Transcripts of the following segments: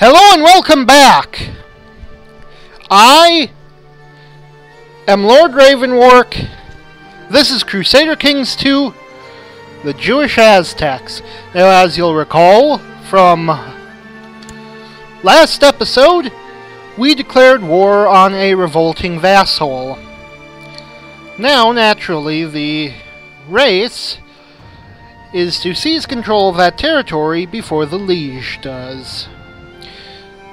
Hello and welcome back! I am Lord Revonworc. This is Crusader Kings II, the Jewish Aztecs. Now, as you'll recall from last episode, we declared war on a revolting vassal. Now, naturally, the race is to seize control of that territory before the liege does.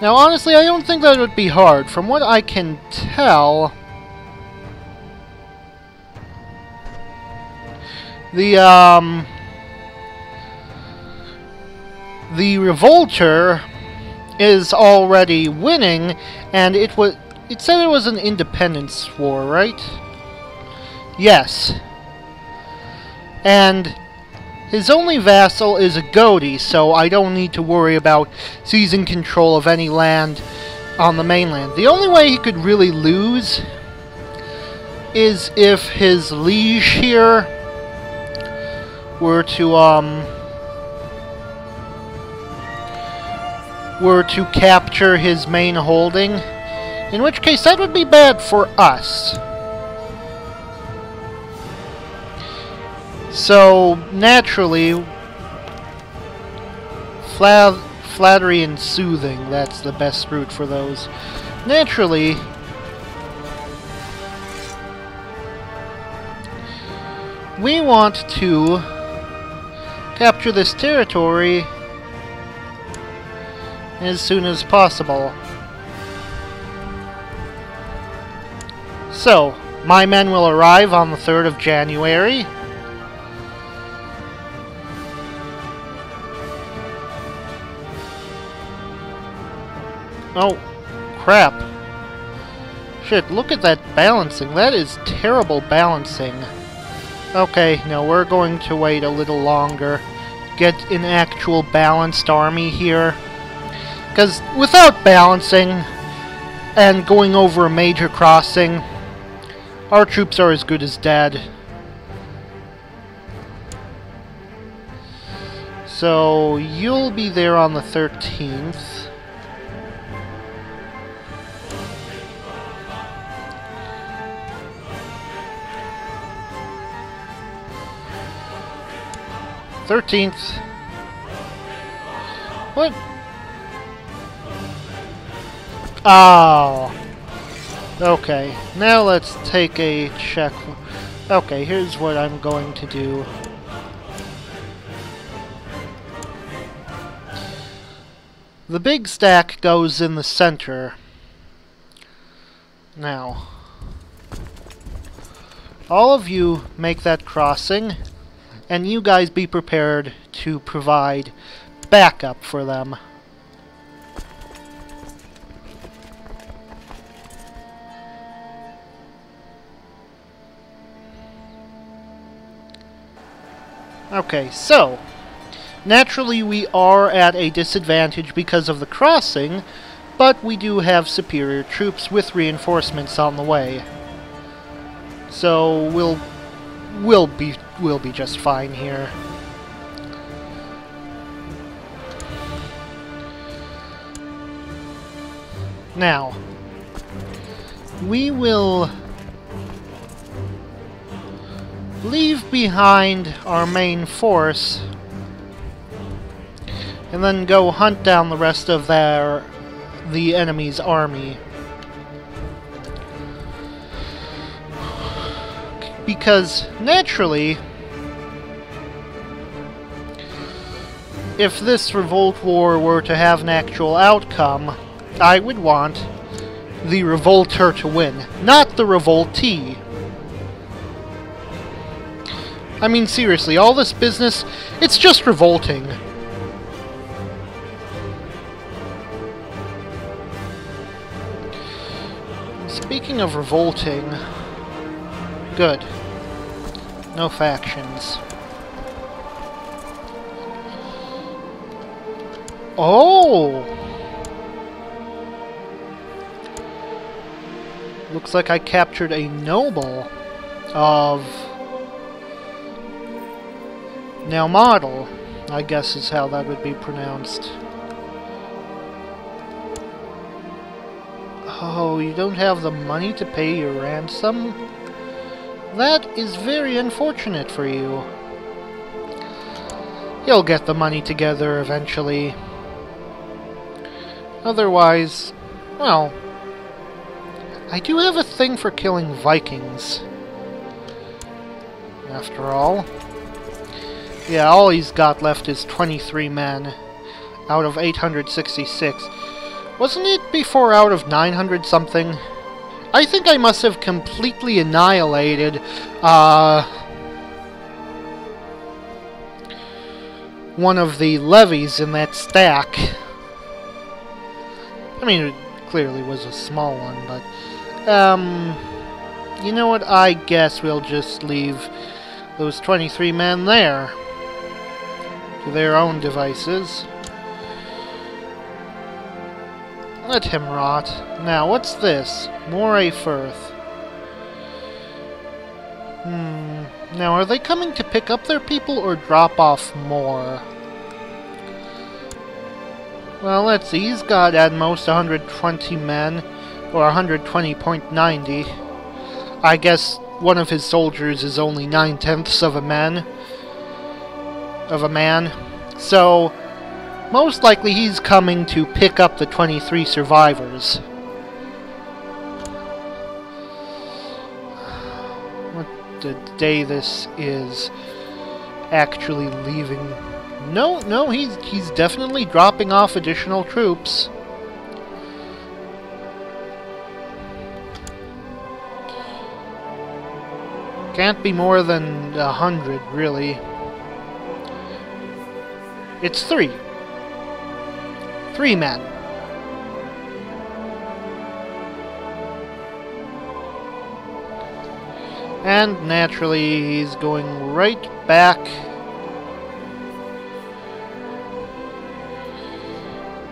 Now, honestly, I don't think that would be hard. From what I can tell, the revolter is already winning, and it said it was an independence war, right? Yes. And his only vassal is a Godi, so I don't need to worry about seizing control of any land on the mainland. The only way he could really lose is if his liege here were to capture his main holding, in which case that would be bad for us. So, naturally, flattery and soothing, that's the best route for those. Naturally, we want to capture this territory as soon as possible. So, my men will arrive on the 3rd of January. Oh, crap. Shit, look at that balancing. That is terrible balancing. Okay, no, we're going to wait a little longer. Get an actual balanced army here. Because without balancing and going over a major crossing, our troops are as good as dead. So, you'll be there on the 13th. What? Oh. Okay, now let's take a check. Okay, here's what I'm going to do. The big stack goes in the center. Now, all of you make that crossing, and you guys be prepared to provide backup for them. Okay, so, naturally we are at a disadvantage because of the crossing, but we do have superior troops with reinforcements on the way. So, we'll be just fine here. Now, we will leave behind our main force and then go hunt down the rest of the enemy's army. Because, naturally, if this revolt war were to have an actual outcome, I would want the revolter to win, not the revoltee. I mean, seriously, all this business, it's just revolting. Speaking of revolting, good. No factions. Oh! Looks like I captured a noble of Now model, I guess is how that would be pronounced. Oh, you don't have the money to pay your ransom? That is very unfortunate for you. You'll get the money together eventually. Otherwise, well, I do have a thing for killing Vikings. After all. Yeah, all he's got left is 23 men out of 866. Wasn't it before out of 900 something? I think I must have completely annihilated one of the levies in that stack. I mean, it clearly was a small one, but you know what? I guess we'll just leave those 23 men there to their own devices. Let him rot. Now, what's this? Moray Firth. Now, are they coming to pick up their people or drop off more? Well, let's see. He's got at most 120 men, or 120.90. I guess one of his soldiers is only 9/10 of a man. So, most likely he's coming to pick up the 23 survivors. What the day this is actually leaving. No, he's definitely dropping off additional troops. Can't be more than 100, really. It's 3. 3 men. And naturally, he's going right back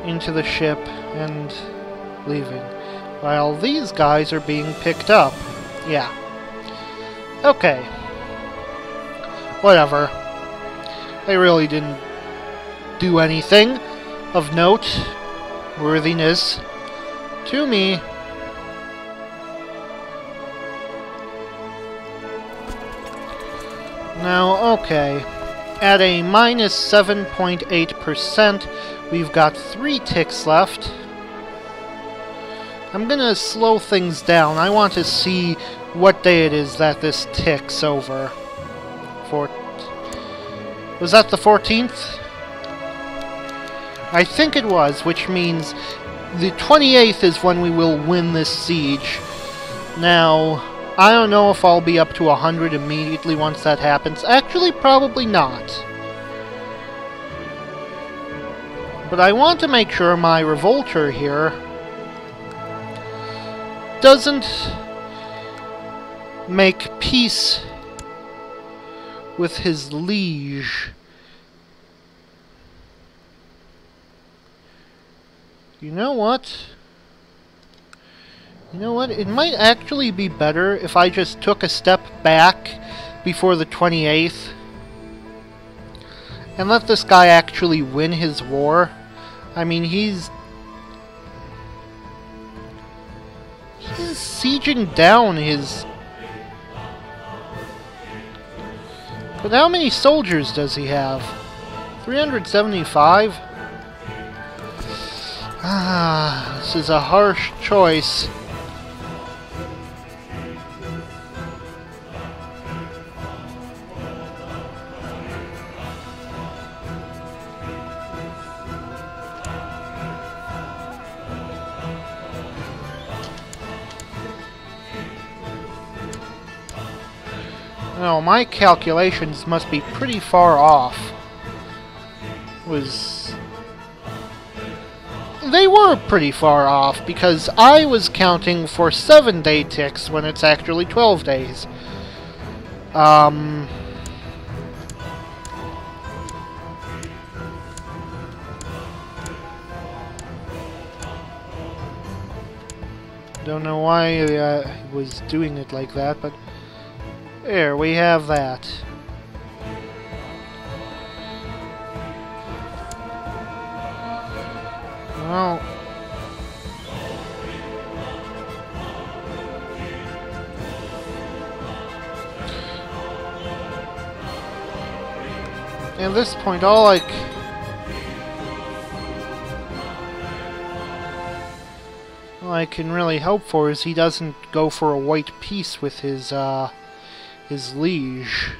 into the ship and leaving, while these guys are being picked up. Yeah. Okay. Whatever. They really didn't do anything of note, worthiness, to me. Now, okay. At a minus 7.8%, we've got 3 ticks left. I'm gonna slow things down. I want to see what day it is that this ticks over. Was that the 14th? I think it was, which means the 28th is when we will win this siege. Now, I don't know if I'll be up to 100 immediately once that happens. Actually, probably not. But I want to make sure my revolter here doesn't make peace with his liege. You know what? You know what? It might actually be better if I just took a step back before the 28th and let this guy actually win his war. I mean, he's sieging down his... But how many soldiers does he have? 375? Ah, this is a harsh choice. No, my calculations must be pretty far off. They were pretty far off, because I was counting for 7-day ticks when it's actually 12 days. Don't know why I was doing it like that, but there, we have that. Well, At this point, all I can really hope for is he doesn't go for a white peace with his liege.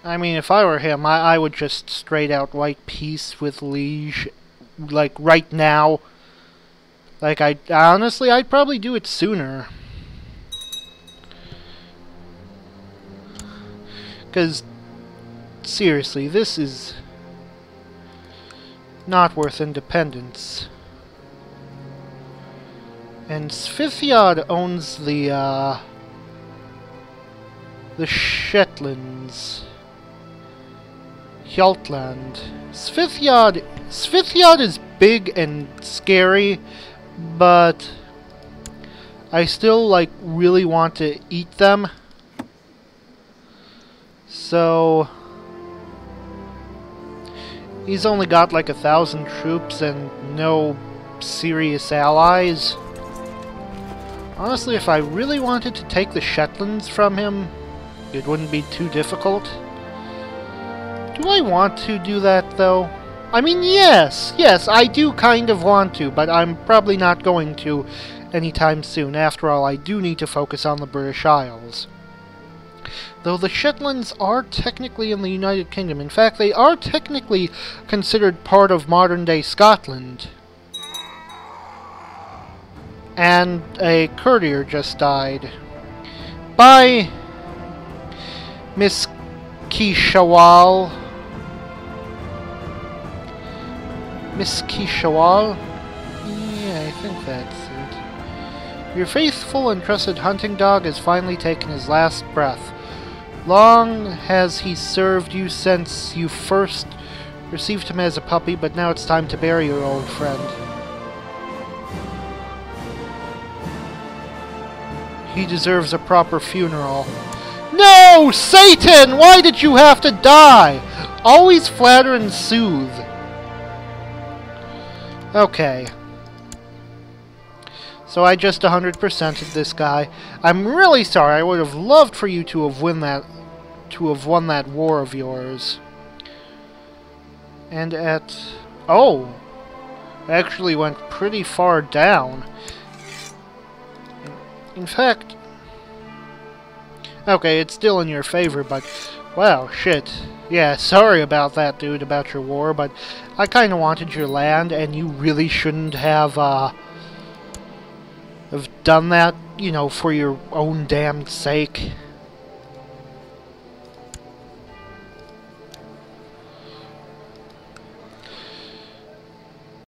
I mean, if I were him, I would just straight out white peace with liege, like right now. Like, honestly, I'd probably do it sooner. Because, seriously, this is not worth independence. And Svithjod owns the Shetlands. Hjaltland. Svithjod is big and scary, but I still, like, really want to eat them. So he's only got like 1,000 troops and no serious allies. Honestly, if I really wanted to take the Shetlands from him, it wouldn't be too difficult. Do I want to do that, though? I mean, yes, I do kind of want to, but I'm probably not going to anytime soon. After all, I do need to focus on the British Isles. Though the Shetlands are technically in the United Kingdom. In fact, they are technically considered part of modern-day Scotland. And a courtier just died. By Miss Kishawal. Miss Kishawal? Yeah, I think that's it. Your faithful and trusted hunting dog has finally taken his last breath. Long has he served you since you first received him as a puppy, but now it's time to bury your old friend. He deserves a proper funeral. No! Satan! Why did you have to die? Always flatter and soothe. Okay. So I just 100%ed this guy. I'm really sorry. I would have loved for you to have won that war of yours. And at... oh! Actually went pretty far down. In fact... okay, it's still in your favor, but... wow, shit. Yeah, sorry about that, dude, about your war, but I kinda wanted your land, and you really shouldn't have done that, you know, for your own damned sake.